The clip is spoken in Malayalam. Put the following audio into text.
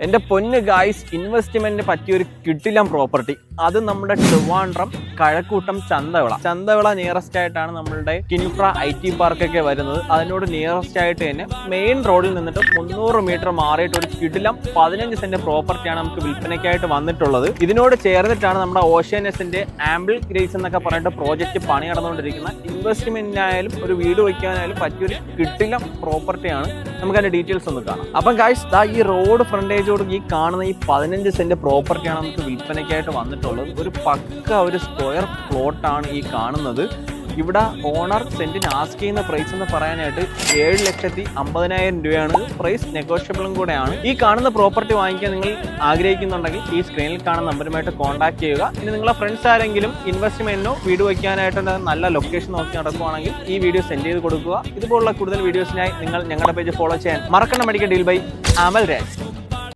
എൻ്റെ പൊന്ന് ഗായ്സ്, ഇൻവെസ്റ്റ്മെന്റിന് പറ്റിയൊരു കിടിലം പ്രോപ്പർട്ടി. അത് നമ്മുടെ ട്രിവാൻഡ്രം കഴക്കൂട്ടം ചന്തവിള നിയറസ്റ്റ് ആയിട്ടാണ് നമ്മളുടെ കിൻഫ്ര IT പാർക്കൊക്കെ വരുന്നത്. അതിനോട് നിയറസ്റ്റ് ആയിട്ട് തന്നെ മെയിൻ റോഡിൽ നിന്നിട്ട് 300 മീറ്റർ മാറിയിട്ട് ഒരു കിടിലം 15 സെന്റ് പ്രോപ്പർട്ടിയാണ് നമുക്ക് വിൽപ്പനയ്ക്കായിട്ട് വന്നിട്ടുള്ളത്. ഇതിനോട് ചേർന്നിട്ടാണ് നമ്മുടെ ഓഷ്യാനെസിന്റെ ആംബിൾ ഗ്രേസ് എന്നൊക്കെ പറഞ്ഞിട്ട് പ്രോജക്റ്റ് പണി നടന്നുകൊണ്ടിരിക്കുന്ന. ഇൻവെസ്റ്റ്മെന്റിനായാലും ഒരു വീട് വയ്ക്കാനായാലും പറ്റിയൊരു കിടിലം പ്രോപ്പർട്ടിയാണ്. നമുക്ക് അതിന്റെ ഡീറ്റെയിൽസ് ഒന്ന് കാണാം. അപ്പം ഗായ്സ്, ഈ റോഡ് ഫ്രണ്ടേജോട് ഈ കാണുന്ന ഈ 15 സെന്റ് പ്രോപ്പർട്ടിയാണ് നമുക്ക് വിൽപ്പനയ്ക്കായിട്ട് വന്നിട്ടുള്ളത്. ഒരു പക്ക ഒരു സ്ക്വയർ പ്ലോട്ടാണ് ഈ കാണുന്നത്. ഇവിടെ ഓണർ സെന്റിന് ആസ്ക് ചെയ്യുന്ന പ്രൈസ് എന്ന് പറയാനായിട്ട് 7,50,000 രൂപയാണ്. പ്രൈസ് നെഗോഷ്യബിളും കൂടെയാണ്. ഈ കാണുന്ന പ്രോപ്പർട്ടി വാങ്ങിക്കാൻ നിങ്ങൾ ആഗ്രഹിക്കുന്നുണ്ടെങ്കിൽ ഈ സ്ക്രീനിൽ കാണുന്ന നമ്പറുമായിട്ട് കോൺടാക്ട് ചെയ്യുക. ഇനി നിങ്ങളെ ഫ്രണ്ട്സ് ആരെങ്കിലും ഇൻവെസ്റ്റ്മെന്റിനോ വീട് വയ്ക്കാനായിട്ട് നല്ല ലൊക്കേഷൻ നോക്കി നടക്കുവാണെങ്കിൽ ഈ വീഡിയോ സെൻഡ് ചെയ്ത് കൊടുക്കുക. ഇതുപോലുള്ള കൂടുതൽ വീഡിയോസിനായി നിങ്ങൾ ഞങ്ങളുടെ പേജ് ഫോളോ ചെയ്യാൻ മറക്കണ്ട. Medical deal by Amal Raj.